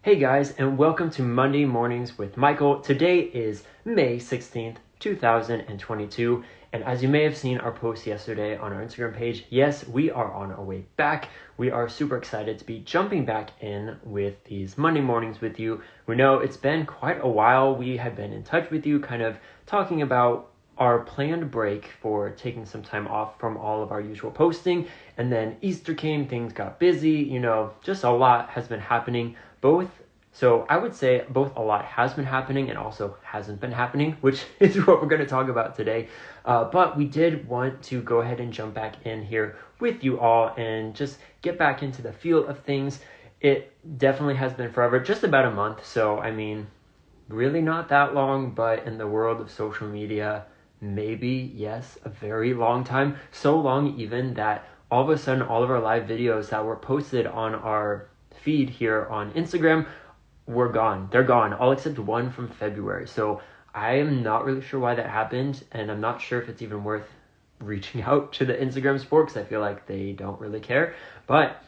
Hey guys, and welcome to Monday Mornings with Michael. Today is May 16th, 2022, and as you may have seen our post yesterday on our Instagram page, yes, we are on our way back. We are super excited to be jumping back in with these Monday mornings with you. We know it's been quite a while. We have been in touch with you, kind of talking about our planned break for taking some time off from all of our usual posting, and then Easter came, things got busy, just a lot has been happening. So I would say both a lot has been happening and also hasn't been happening, which is what we're going to talk about today. But we did want to go ahead and jump back in here with you all and just get back into the feel of things. It definitely has been forever, just about a month. So, really not that long, but in the world of social media, maybe, yes, a very long time. So long even that all of a sudden all of our live videos that were posted on our feed here on Instagram were gone. They're gone, all except one from February. So I am not really sure why that happened, and I'm not sure if it's even worth reaching out to the Instagram support because I feel like they don't really care. But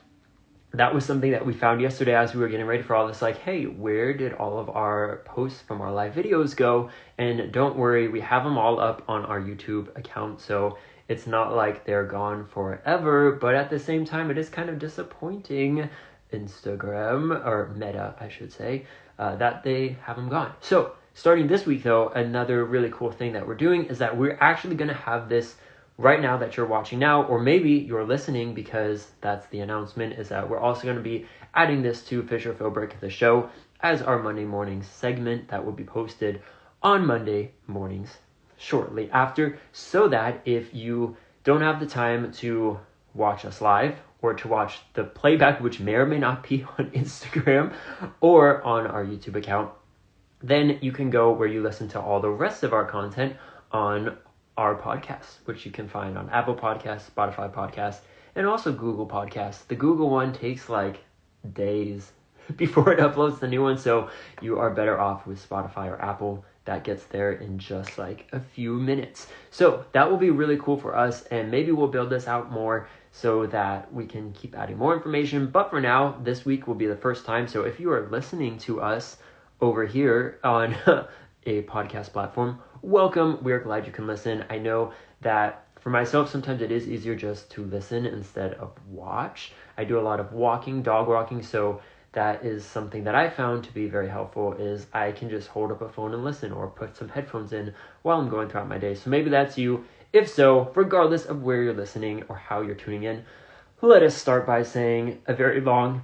that was something that we found yesterday as we were getting ready for all this, like, hey, where did all of our posts from our live videos go? And don't worry, we have them all up on our YouTube account, so it's not like they're gone forever, but at the same time, it is kind of disappointing, Instagram, or Meta, I should say, that they have them gone. So starting this week, though, another really cool thing that we're doing is that we're actually going to have this right now that you're watching now, or maybe you're listening because that's the announcement, is that we're also going to be adding this to Fisher Philbrick, the show, as our Monday mornings segment that will be posted on Monday mornings shortly after, so that if you don't have the time to watch us live or to watch the playback, which may or may not be on Instagram or on our YouTube account, then you can go where you listen to all the rest of our content on our podcast, which you can find on Apple Podcasts, Spotify Podcasts, and also Google Podcasts. The Google one takes like days before it uploads the new one, so you are better off with Spotify or Apple. That gets there in just like a few minutes. So that will be really cool for us, and maybe we'll build this out more so that we can keep adding more information. But for now, this week will be the first time. So if you are listening to us over here on a podcast platform, welcome. We're glad you can listen. I know that for myself, sometimes it is easier just to listen instead of watch. I do a lot of walking, dog walking, so that is something that I found to be very helpful, is I can just hold up a phone and listen, or put some headphones in while I'm going throughout my day. So maybe that's you. If so, regardless of where you're listening or how you're tuning in, let us start by saying a very long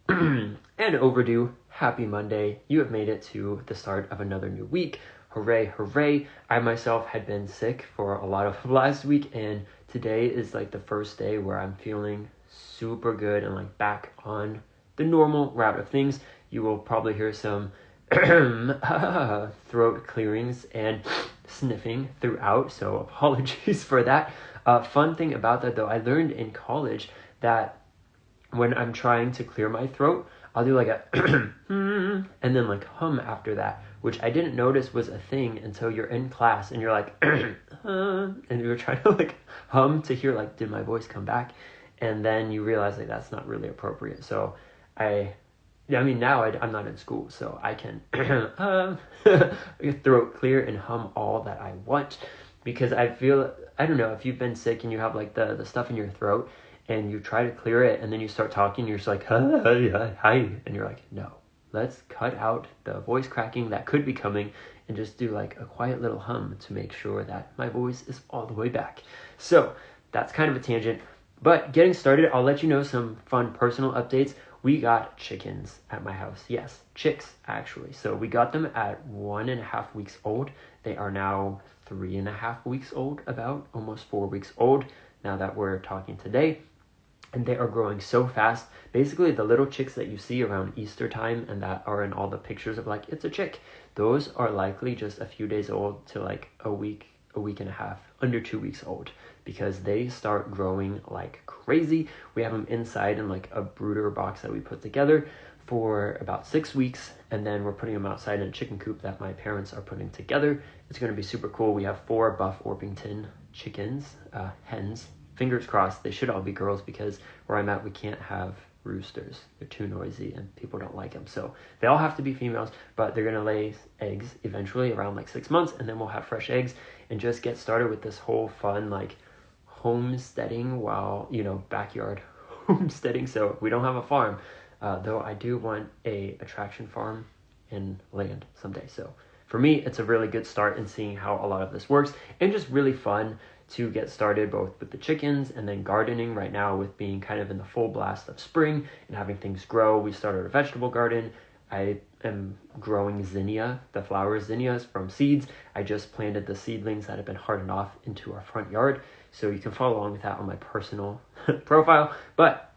and overdue happy Monday. You have made it to the start of another new week. Hooray, hooray. I myself had been sick for a lot of last week, and today is like the first day where I'm feeling super good and like back on the normal route of things. You will probably hear some throat clearings and sniffing throughout, so apologies for that. Fun thing about that, though, I learned in college that when I'm trying to clear my throat, I'll do like a and then like hum after that, which I didn't notice was a thing until you're in class and you're like and you're trying to like hum to hear like, did my voice come back? And then you realize like that's not really appropriate. So now I'm not in school, so I can throat clear and hum all that I want, because I don't know, if you've been sick and you have like the stuff in your throat and you try to clear it and then you start talking, you're just like, hi, and you're like, no, let's cut out the voice cracking that could be coming and just do like a quiet little hum to make sure that my voice is all the way back. So that's kind of a tangent, but getting started, I'll let you know some fun personal updates. We got chickens at my house. Yes, chicks, actually. So we got them at 1.5 weeks old. They are now 3.5 weeks old, about almost 4 weeks old now that we're talking today. And they are growing so fast. Basically, the little chicks that you see around Easter time and that are in all the pictures of like, it's a chick, those are likely just a few days old to like a week and a half, under 2 weeks old, because they start growing like crazy. We have them inside in like a brooder box that we put together for about 6 weeks, and then we're putting them outside in a chicken coop that my parents are putting together. It's going to be super cool. We have 4 Buff Orpington chickens, hens. Fingers crossed they should all be girls, because where I'm at we can't have roosters. They're too noisy and people don't like them. So they all have to be females, but they're going to lay eggs eventually around like 6 months, and then we'll have fresh eggs and just get started with this whole fun like homesteading while, backyard homesteading. So we don't have a farm, though I do want a attraction farm and land someday. So for me, it's a really good start in seeing how a lot of this works, and just really fun to get started both with the chickens and then gardening right now with being kind of in the full blast of spring and having things grow. We started a vegetable garden. I am growing zinnia, the flower zinnias from seeds. I just planted the seedlings that have been hardened off into our front yard. So you can follow along with that on my personal profile. But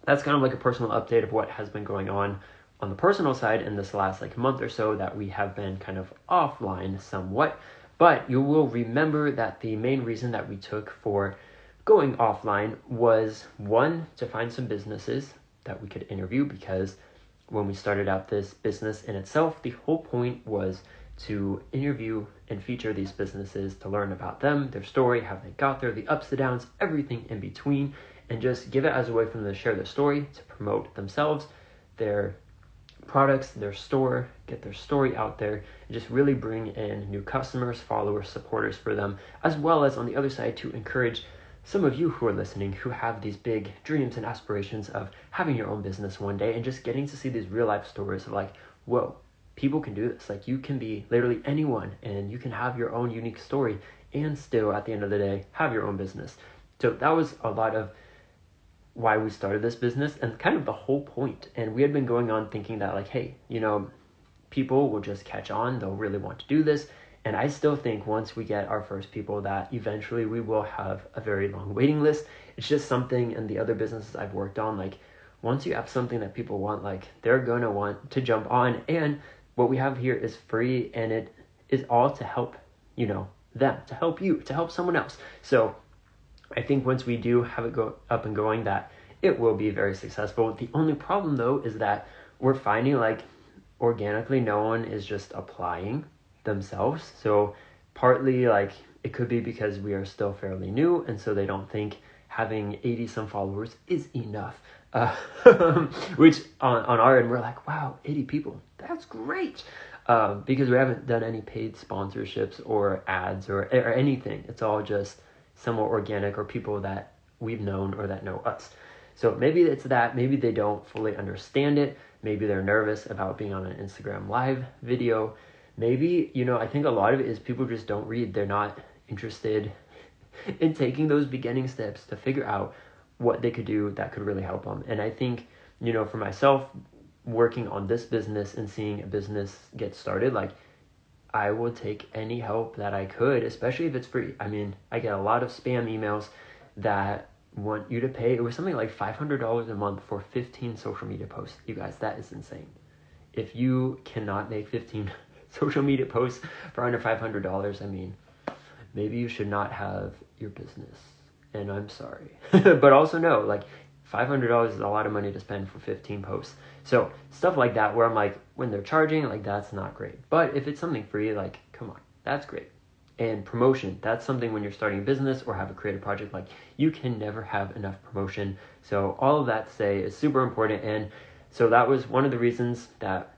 that's kind of like a personal update of what has been going on the personal side in this last like month or so that we have been kind of offline somewhat. But you will remember that the main reason that we took for going offline was, one, to find some businesses that we could interview, because when we started out this business in itself, the whole point was to interview and feature these businesses, to learn about them, their story, how they got there, the ups, the downs, everything in between, and just give it as a way for them to share their story, to promote themselves, their products, their store, get their story out there, and just really bring in new customers, followers, supporters for them, as well as on the other side to encourage some of you who are listening who have these big dreams and aspirations of having your own business one day, and just getting to see these real life stories of like, whoa, people can do this. Like, you can be literally anyone and you can have your own unique story and still at the end of the day have your own business. So that was a lot of why we started this business and kind of the whole point. And we had been going on thinking that like, hey, people will just catch on, they'll really want to do this. And I still think once we get our first people that eventually we will have a very long waiting list. It's just something in the other businesses I've worked on, like once you have something that people want, like they're going to want to jump on. And what we have here is free, and it is all to help, them, to help you, to help someone else. So I think once we do have it go up and going, that it will be very successful. The only problem though is that we're finding like organically no one is just applying themselves. So partly like it could be because we are still fairly new, and so they don't think having 80 some followers is enough. Which on our end, we're like, wow, 80 people, that's great. Because we haven't done any paid sponsorships or ads or anything. It's all just somewhat organic, or people that we've known or that know us. So maybe it's that, maybe they don't fully understand it. Maybe they're nervous about being on an Instagram live video. Maybe, I think a lot of it is people just don't read. They're not interested in taking those beginning steps to figure out what they could do that could really help them. And I think, for myself, working on this business and seeing a business get started, like I will take any help that I could, especially if it's free. I mean, I get a lot of spam emails that want you to pay. It was something like $500 a month for 15 social media posts. You guys, that is insane. If you cannot make 15 social media posts for under $500, I mean, maybe you should not have your business. And I'm sorry. But also know, like, $500 is a lot of money to spend for 15 posts. So stuff like that, where I'm like, when they're charging, like, that's not great. But if it's something free, like, come on, that's great. And promotion, that's something when you're starting a business or have a creative project, like, you can never have enough promotion. So all of that to say is super important. And so that was one of the reasons that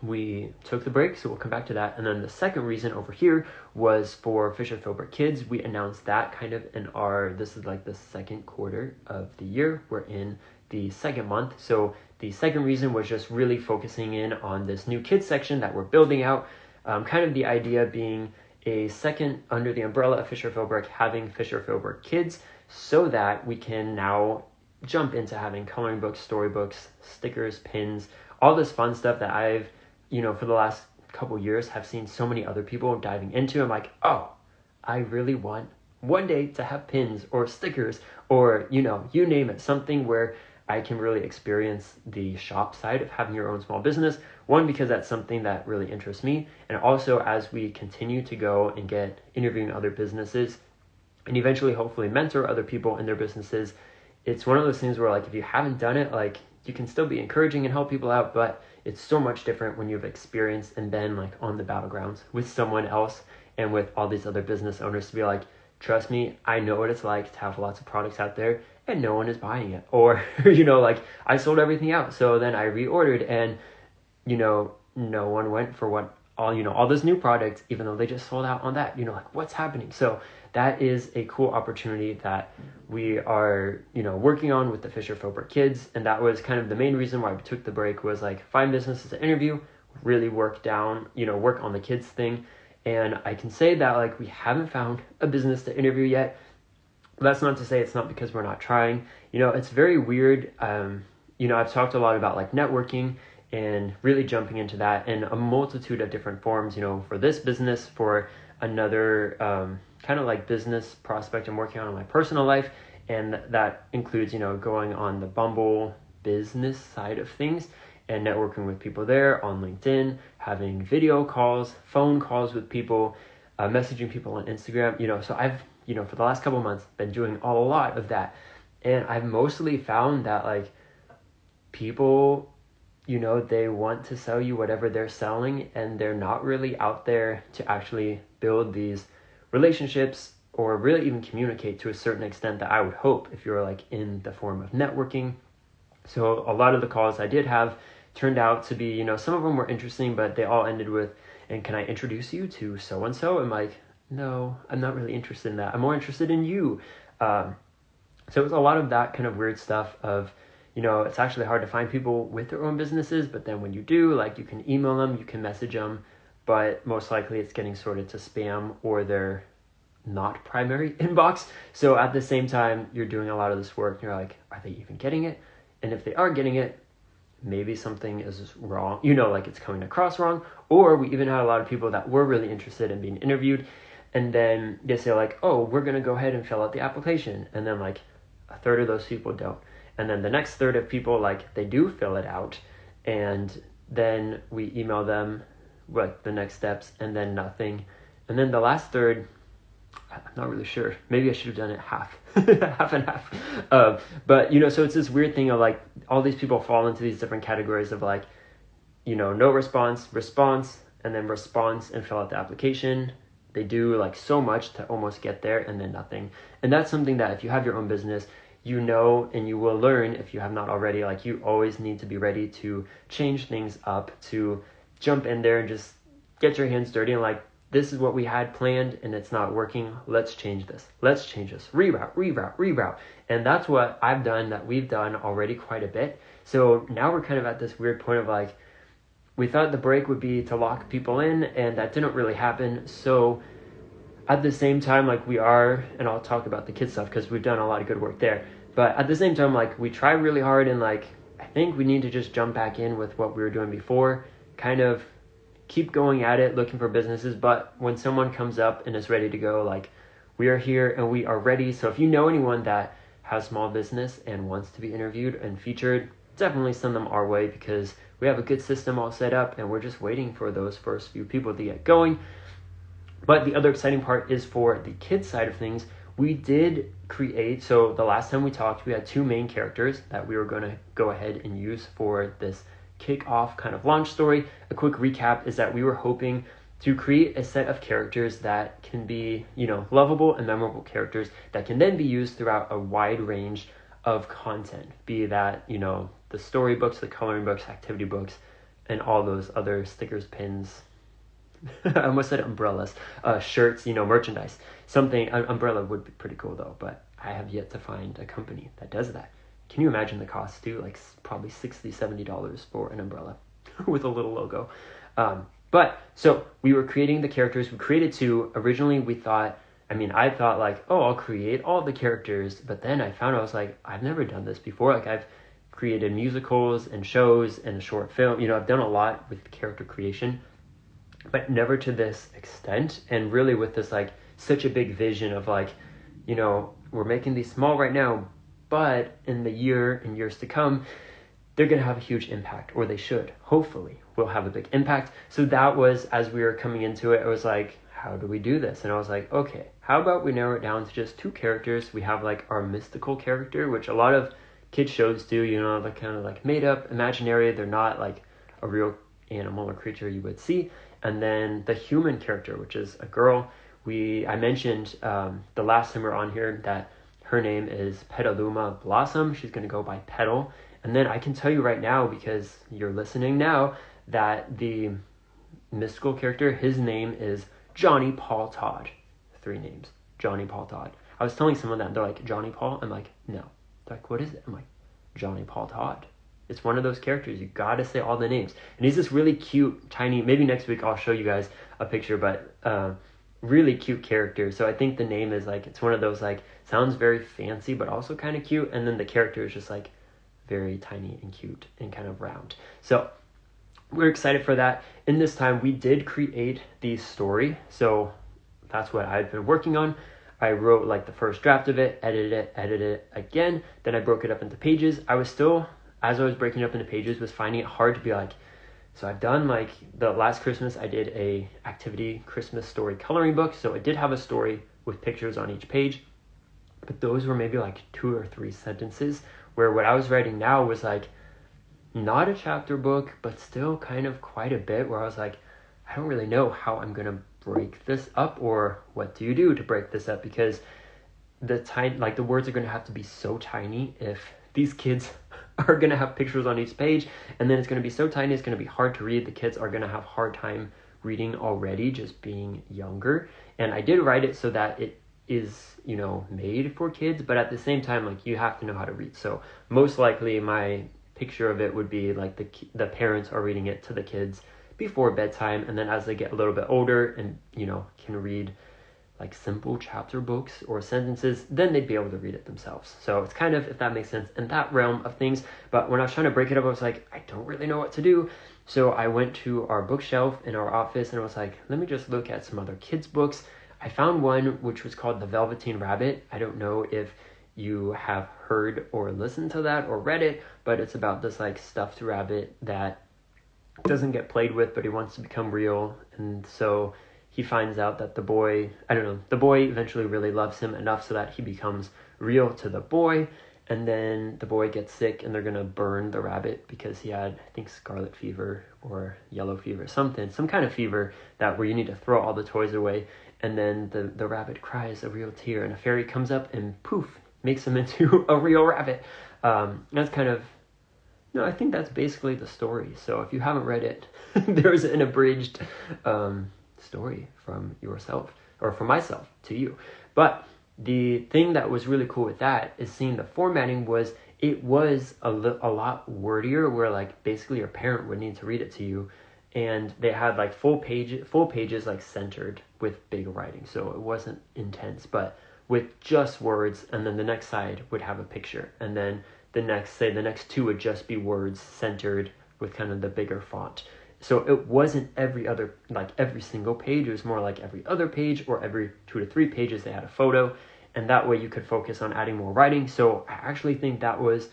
we took the break, so we'll come back to that. And then the second reason over here was for Fisher Philbrook Kids. We announced that kind of in this is like the second quarter of the year. We're in the second month. So the second reason was just really focusing in on this new kids section that we're building out. Kind of the idea being a second under the umbrella of Fisher Philbrook, having Fisher Philbrook Kids, so that we can now jump into having coloring books, storybooks, stickers, pins, all this fun stuff that I've for the last couple years have seen so many other people diving into. I'm like, oh, I really want one day to have pins or stickers or, you name it, something where I can really experience the shop side of having your own small business. One, because that's something that really interests me. And also as we continue to go and get interviewing other businesses and eventually hopefully mentor other people in their businesses, it's one of those things where like, if you haven't done it, like you can still be encouraging and help people out, but it's so much different when you've experienced and been like on the battlegrounds with someone else and with all these other business owners to be like, trust me, I know what it's like to have lots of products out there and no one is buying it. Or, like I sold everything out. So then I reordered and, no one went for all this new product, even though they just sold out on that, like what's happening? So that is a cool opportunity that we are, working on with the Fisher Philbert kids. And that was kind of the main reason why we took the break, was like find businesses to interview, really work on the kids thing. And I can say that like we haven't found a business to interview yet. That's not to say it's not because we're not trying. It's very weird. I've talked a lot about like networking and really jumping into that in a multitude of different forms, for this business, for another kind of like business prospect I'm working on in my personal life. And that includes, going on the Bumble business side of things and networking with people there on LinkedIn, having video calls, phone calls with people, messaging people on Instagram, so I've, for the last couple of months been doing a lot of that. And I've mostly found that like people, they want to sell you whatever they're selling, and they're not really out there to actually build these relationships or really even communicate to a certain extent that I would hope if you're like in the form of networking. So a lot of the calls I did have turned out to be, some of them were interesting, but they all ended with, and can I introduce you to so-and-so? I'm like, no, I'm not really interested in that. I'm more interested in you. So it was a lot of that kind of weird stuff of, it's actually hard to find people with their own businesses, but then when you do, like you can email them, you can message them, but most likely it's getting sorted to spam or their not primary inbox. So at the same time, you're doing a lot of this work and you're like, are they even getting it? And if they are getting it, maybe something is wrong, like it's coming across wrong. Or we even had a lot of people that were really interested in being interviewed, and then they say like, oh, we're going to go ahead and fill out the application. And then like a third of those people don't. And then the next third of people, like they do fill it out, and then we email them like the next steps, and then nothing. And then the last third, I'm not really sure. Maybe I should have done it half and half. But, so it's this weird thing of like all these people fall into these different categories of like, no response, and then response and fill out the application. They do like so much to almost get there, and then nothing. And that's something that if you have your own business, and you will learn if you have not already, like you always need to be ready to change things up, to jump in there and just get your hands dirty and like, this is what we had planned and it's not working. Let's change this. Reroute. And that's what I've done, that we've done already quite a bit. So now we're kind of at this weird point of like, we thought the break would be to lock people in, and that didn't really happen. So at the same time, like we are, and I'll talk about the kids stuff because we've done a lot of good work there. But at the same time, like we try really hard, and like I think we need to just jump back in with what we were doing before, kind of keep going at it, looking for businesses. But when someone comes up and is ready to go, like we are here and we are ready. So if you know anyone that has small business and wants to be interviewed and featured, definitely send them our way, because we have a good system all set up and we're just waiting for those first few people to get going. But the other exciting part is for the kids side of things. We did create, so the last time we talked, we had 2 main characters that we were going to go ahead and use for this kick-off kind of launch story. A quick recap is that we were hoping to create a set of characters that can be, lovable and memorable characters that can then be used throughout a wide range of content, be that, the storybooks, the coloring books, activity books, and all those other stickers, pins, I almost said umbrellas, shirts, merchandise. Umbrella would be pretty cool though, but I have yet to find a company that does that. Can you imagine the cost too? Like probably $60-$70 for an umbrella with a little logo. But so we were creating the characters. We created 2. Originally we thought, I thought like, oh, I'll create all the characters. But then I found I was like, I've never done this before. Like I've created musicals and shows and a short film. I've done a lot with character creation, but never to this extent. And really with this like such a big vision of like, we're making these small right now, but in the year and years to come, they're going to have a huge impact, or they should, hopefully, will have a big impact. So that was, as we were coming into it, I was like, how do we do this? And I was like, okay, how about we narrow it down to just 2 characters? We have like our mystical character, which a lot of kid shows do, the kind of like made up, imaginary. They're not like a real animal or creature you would see. And then the human character, which is a girl. I mentioned the last time we were on here that her name is Petaluma Blossom. She's going to go by Petal. And then I can tell you right now, because you're listening now, that the mystical character, his name is Johnny Paul Todd. 3 names. Johnny Paul Todd. I was telling someone that, they're like, Johnny Paul? I'm like, no. They're like, what is it? I'm like, Johnny Paul Todd. It's one of those characters. You gotta say all the names. And he's this really cute, tiny, maybe next week I'll show you guys a picture, but really cute character. So I think the name is like, it's one of those like, sounds very fancy, but also kind of cute. And then the character is just like very tiny and cute and kind of round. So we're excited for that. In this time, we did create the story. So that's what I've been working on. I wrote like the first draft of it, edited it again. Then I broke it up into pages. I was still, as I was breaking it up into pages, was finding it hard to be like, so I've done like the last Christmas, I did a activity Christmas story coloring book. So I did have a story with pictures on each page, but those were maybe like 2 or 3 sentences, where what I was writing now was like not a chapter book, but still kind of quite a bit, where I was like, I don't really know how I'm going to break this up, or what do you do to break this up, because the words are going to have to be so tiny if these kids are going to have pictures on each page, and then it's going to be so tiny it's going to be hard to read. The kids are going to have a hard time reading already, just being younger. And I did write it so that it is, made for kids, but at the same time, like, you have to know how to read. So most likely my picture of it would be like the parents are reading it to the kids before bedtime, and then as they get a little bit older and can read like simple chapter books or sentences, then they'd be able to read it themselves. So it's kind of, if that makes sense, in that realm of things. But when I was trying to break it up, I was like, I don't really know what to do. So I went to our bookshelf in our office and I was like, let me just look at some other kids' books. I found one which was called The Velveteen Rabbit. I don't know if you have heard or listened to that or read it, but it's about this like stuffed rabbit that doesn't get played with, but he wants to become real. And so he finds out that the boy eventually really loves him enough so that he becomes real to the boy. And then the boy gets sick and they're going to burn the rabbit because he had, I think, scarlet fever or yellow fever, some kind of fever where you need to throw all the toys away. And then the rabbit cries a real tear, and a fairy comes up and poof, makes him into a real rabbit. That's kind of, I think that's basically the story. So if you haven't read it, there's an abridged story from yourself, or from myself to you. But the thing that was really cool with that is seeing the formatting it was a lot wordier, where like basically your parent would need to read it to you, and they had like full pages like centered with big writing, so it wasn't intense, but with just words, and then the next side would have a picture, and then the next 2 would just be words centered with kind of the bigger font. So it wasn't every single page. It was more like every other page, or every 2 to 3 pages they had a photo, and that way you could focus on adding more writing. So I actually think that was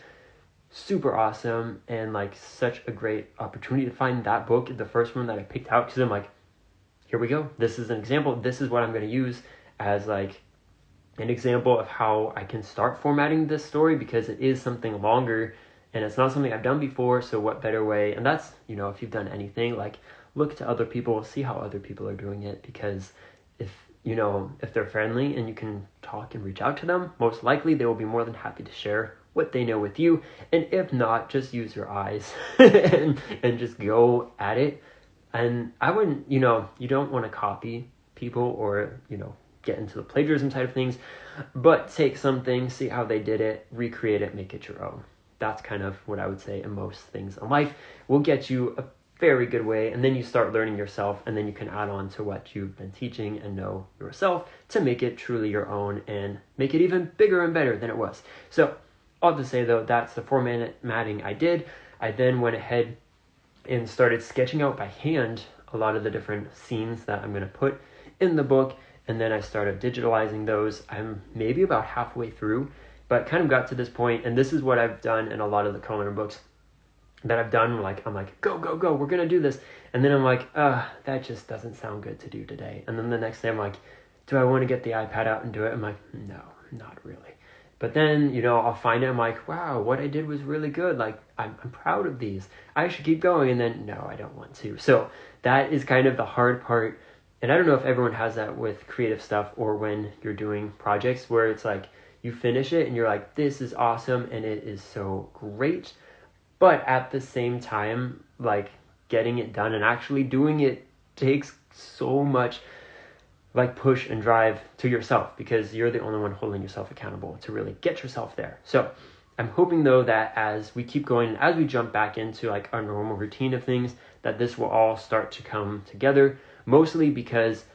super awesome, and like such a great opportunity to find that book, the first one that I picked out, because I'm like, here we go. This is an example. This is what I'm going to use as like an example of how I can start formatting this story, because it is something longer and it's not something I've done before. So what better way? And that's, if you've done anything, like look to other people, see how other people are doing it, because if they're friendly and you can talk and reach out to them, most likely they will be more than happy to share what they know with you. And if not, just use your eyes and just go at it. And I wouldn't, you don't want to copy people or, get into the plagiarism side of things, but take something, see how they did it, recreate it, make it your own. That's kind of what I would say in most things in life will get you a very good way, and then you start learning yourself, and then you can add on to what you've been teaching and know yourself to make it truly your own and make it even bigger and better than it was. So all to say though, that's the formatting I did. I then went ahead and started sketching out by hand a lot of the different scenes that I'm going to put in the book. And then I started digitalizing those. I'm maybe about halfway through, but kind of got to this point, and this is what I've done in a lot of the coloring books that I've done. I'm like, go, we're going to do this. And then I'm like, that just doesn't sound good to do today. And then the next day I'm like, do I want to get the iPad out and do it? I'm like, no, not really. But then, I'll find it. I'm like, wow, what I did was really good. Like, I'm proud of these. I should keep going. And then, no, I don't want to. So that is kind of the hard part. And I don't know if everyone has that with creative stuff or when you're doing projects where it's like you finish it and you're like, this is awesome and it is so great. But at the same time, like getting it done and actually doing it takes so much like push and drive to yourself, because you're the only one holding yourself accountable to really get yourself there. So I'm hoping though that as we keep going, as we jump back into like our normal routine of things, that this will all start to come together, mostly because,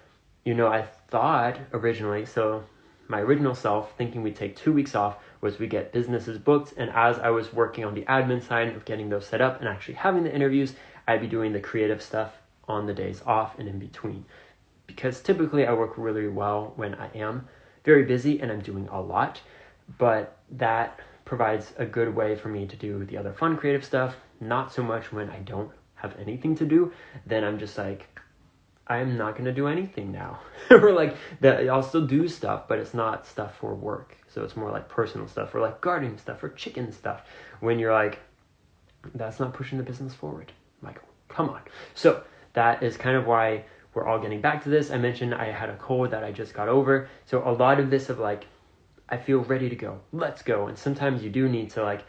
I thought originally, so my original self thinking we'd take 2 weeks off was we get businesses booked. And as I was working on the admin side of getting those set up and actually having the interviews, I'd be doing the creative stuff on the days off and in between. Because typically I work really well when I am very busy and I'm doing a lot, but that provides a good way for me to do the other fun creative stuff. Not so much when I don't have anything to do, then I'm just like, I'm not going to do anything now. Or like that, I'll still do stuff, but it's not stuff for work. So it's more like personal stuff or like gardening stuff or chicken stuff. When you're like, that's not pushing the business forward. Michael, come on. So that is kind of why we're all getting back to this. I mentioned I had a cold that I just got over. So a lot of this of like, I feel ready to go. Let's go. And sometimes you do need to like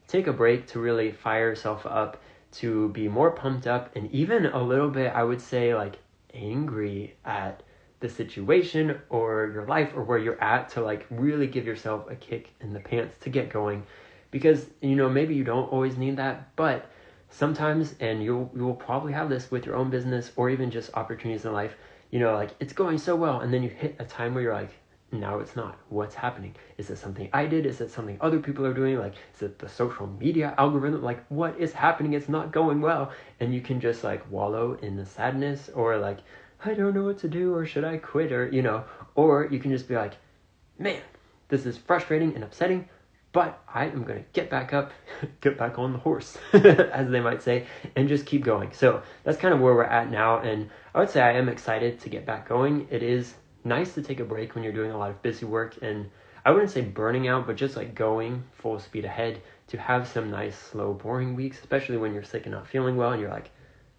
take a break to really fire yourself up, to be more pumped up, and even a little bit, I would say, like angry at the situation or your life or where you're at, to like really give yourself a kick in the pants to get going. Because, maybe you don't always need that, but sometimes, and you will probably have this with your own business or even just opportunities in life, like it's going so well, and then you hit a time where you're like, now it's not. What's happening? Is it something I did? Is it something other people are doing? Like, is it the social media algorithm? Like, what is happening? It's not going well. And you can just like wallow in the sadness, or like, I don't know what to do, or should I quit, or, or you can just be like, man, this is frustrating and upsetting, but I am going to get back up, get back on the horse, as they might say, and just keep going. So that's kind of where we're at now. And I would say I am excited to get back going. It is nice to take a break when you're doing a lot of busy work, and I wouldn't say burning out, but just like going full speed ahead, to have some nice, slow, boring weeks, especially when you're sick and not feeling well, and you're like,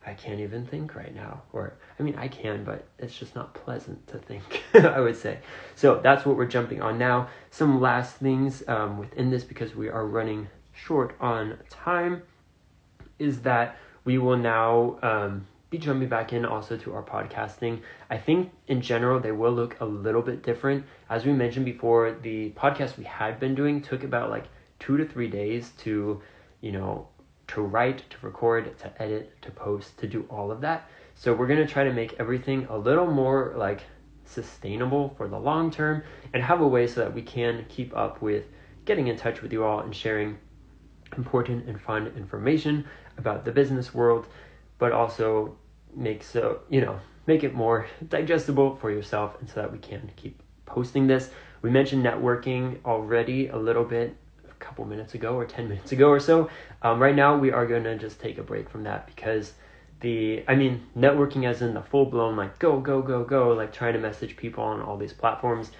I can't even think right now. Or, I mean, I can, but it's just not pleasant to think, I would say. So that's what we're jumping on now. Some last things within this, because we are running short on time, is that we will now be jumping back in also to our podcasting. I think in general, they will look a little bit different. As we mentioned before, the podcast we had been doing took about like 2 to 3 days to, to write, to record, to edit, to post, to do all of that. So we're going to try to make everything a little more like sustainable for the long term, and have a way so that we can keep up with getting in touch with you all and sharing important and fun information about the business world, but also make it more digestible for yourself, and so that we can keep posting this. We mentioned networking already a little bit a couple minutes ago, or 10 minutes ago or so. Right now we are going to just take a break from that, because networking as in the full-blown like go, like trying to message people on all these platforms,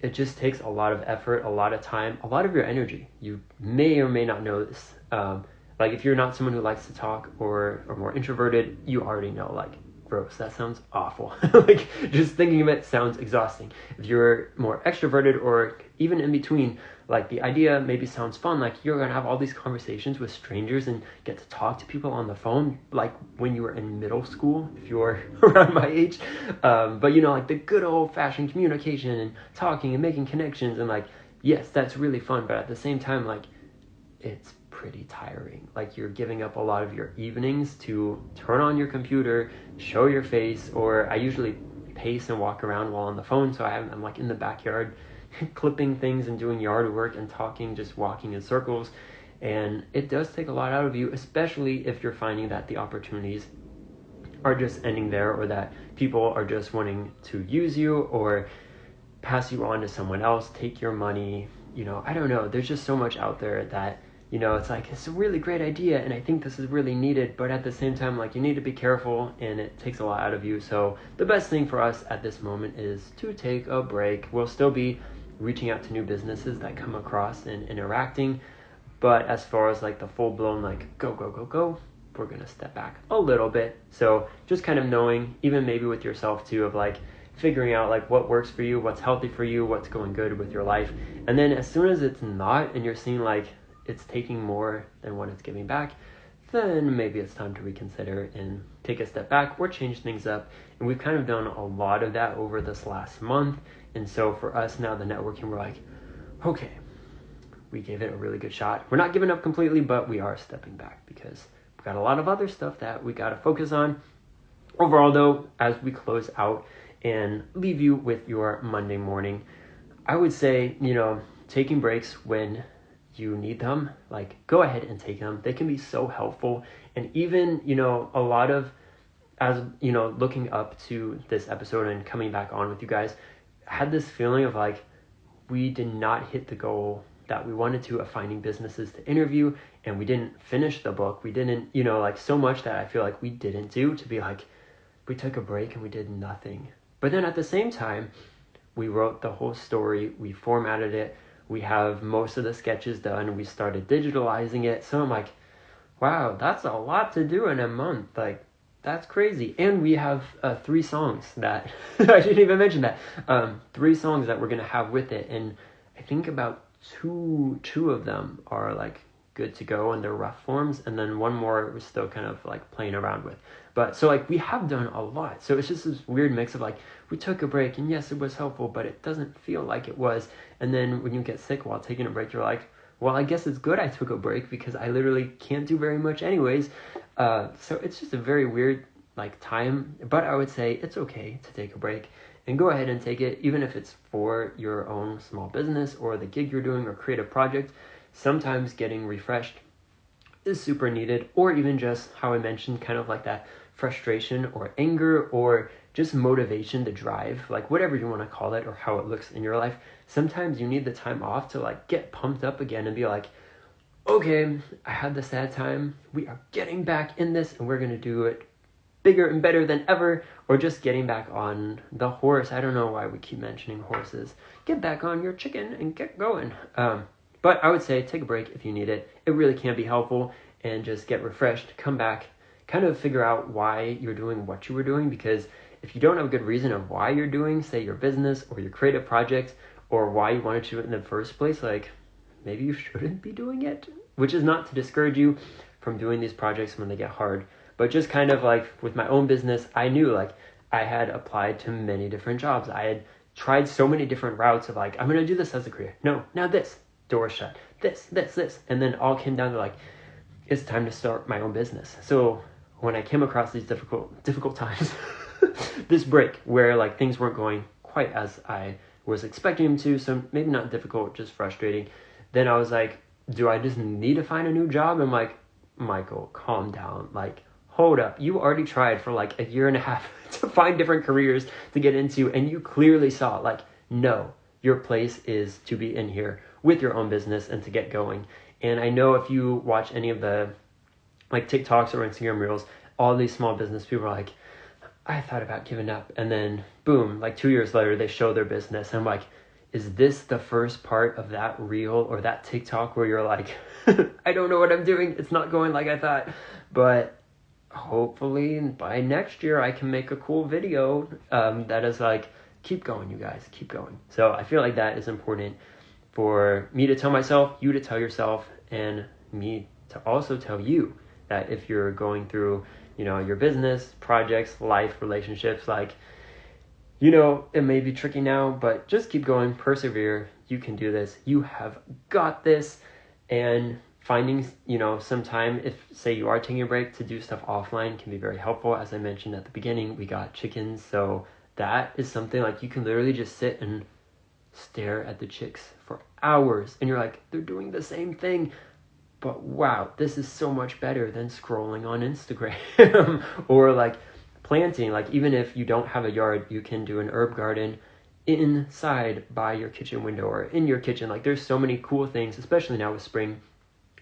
it just takes a lot of effort, a lot of time, a lot of your energy. You may or may not know this. Like if you're not someone who likes to talk or more introverted, you already know, like, gross, that sounds awful. Like just thinking of it sounds exhausting. If you're more extroverted or even in between, like the idea maybe sounds fun, like you're going to have all these conversations with strangers and get to talk to people on the phone, like when you were in middle school, if you're around my age. But like the good old fashioned communication and talking and making connections, and like, yes, that's really fun. But at the same time, like, it's pretty tiring. Like you're giving up a lot of your evenings to turn on your computer, show your face, or I usually pace and walk around while on the phone. So I'm like in the backyard clipping things and doing yard work and talking, just walking in circles. And it does take a lot out of you, especially if you're finding that the opportunities are just ending there, or that people are just wanting to use you or pass you on to someone else, take your money. I don't know. There's just so much out there that it's like, it's a really great idea, and I think this is really needed, but at the same time, like, you need to be careful, and it takes a lot out of you. So the best thing for us at this moment is to take a break. We'll still be reaching out to new businesses that come across and interacting, but as far as like the full-blown, like, go, we're going to step back a little bit. So just kind of knowing, even maybe with yourself too, of like, figuring out like what works for you, what's healthy for you, what's going good with your life. And then as soon as it's not, and you're seeing like it's taking more than what it's giving back, then maybe it's time to reconsider and take a step back or change things up. And we've kind of done a lot of that over this last month. And so for us now, the networking, we're like, okay, we gave it a really good shot. We're not giving up completely, but we are stepping back because we've got a lot of other stuff that we got to focus on. Overall, though, as we close out and leave you with your Monday morning, I would say, taking breaks when you need them, like go ahead and take them. They can be so helpful. And even, a lot of, as, looking up to this episode and coming back on with you guys, had this feeling of like, we did not hit the goal that we wanted to of finding businesses to interview, and we didn't finish the book. We didn't, so much that I feel like we didn't do to be like, we took a break and we did nothing. But then at the same time, we wrote the whole story, we formatted it, we have most of the sketches done, we started digitalizing it. So I'm like, wow, that's a lot to do in a month. Like, that's crazy. And we have 3 songs that, I didn't even mention that, 3 songs that we're going to have with it. And I think about two of them are like good to go and they're rough forms. And then one more we're still kind of like playing around with. But so like we have done a lot. So it's just this weird mix of like, we took a break and yes, it was helpful, but it doesn't feel like it was. And then when you get sick while taking a break, you're like, well, I guess it's good I took a break because I literally can't do very much anyways. So it's just a very weird like time, but I would say it's okay to take a break and go ahead and take it, even if it's for your own small business or the gig you're doing or creative project. Sometimes getting refreshed is super needed, or even just how I mentioned, kind of like that frustration or anger or just motivation to drive, like whatever you want to call it or how it looks in your life. Sometimes you need the time off to like get pumped up again and be like, okay, I had the sad time. We are getting back in this and we're going to do it bigger and better than ever, or just getting back on the horse. I don't know why we keep mentioning horses. Get back on your chicken and get going. But I would say take a break if you need it. It really can be helpful, and just get refreshed, come back, kind of figure out why you're doing what you were doing, because if you don't have a good reason of why you're doing, say, your business or your creative project, or why you wanted to do it in the first place, like maybe you shouldn't be doing it, which is not to discourage you from doing these projects when they get hard. But just kind of like with my own business, I knew like I had applied to many different jobs. I had tried so many different routes of like, I'm going to do this as a career. No, now this, door shut, this. And then all came down to like, it's time to start my own business. So when I came across these difficult times, this break where like things weren't going quite as I was expecting them to, so maybe not difficult, just frustrating. Then I was like, do I just need to find a new job? I'm like, Michael, calm down. Like, hold up, you already tried for like a year and a half to find different careers to get into, and you clearly saw like, no, your place is to be in here with your own business and to get going. And I know if you watch any of the like TikToks or Instagram reels, all these small business people are like, I thought about giving up, and then boom, like 2 years later they show their business, and I'm like, is this the first part of that reel or that TikTok where you're like, I don't know what I'm doing, it's not going like I thought, but hopefully by next year I can make a cool video that is like, keep going, you guys, keep going. So I feel like that is important for me to tell myself, you to tell yourself, and me to also tell you that if you're going through, your business, projects, life, relationships, like, it may be tricky now, but just keep going, persevere. You can do this. You have got this. And finding, some time, if say you are taking a break, to do stuff offline can be very helpful. As I mentioned at the beginning, we got chickens. So that is something like you can literally just sit and stare at the chicks for hours. And you're like, they're doing the same thing. But wow, this is so much better than scrolling on Instagram or like planting. Like even if you don't have a yard, you can do an herb garden inside by your kitchen window or in your kitchen. Like there's so many cool things, especially now with spring,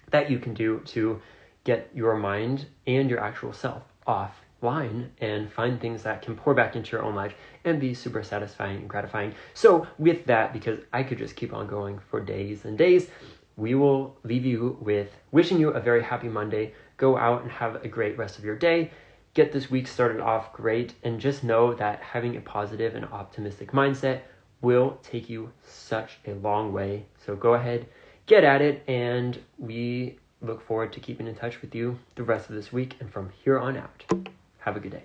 that you can do to get your mind and your actual self offline and find things that can pour back into your own life and be super satisfying and gratifying. So with that, because I could just keep on going for days and days, we will leave you with wishing you a very happy Monday. Go out and have a great rest of your day. get this week started off great, and just know that having a positive and optimistic mindset will take you such a long way. So go ahead, get at it, and we look forward to keeping in touch with you the rest of this week and from here on out. Have a good day.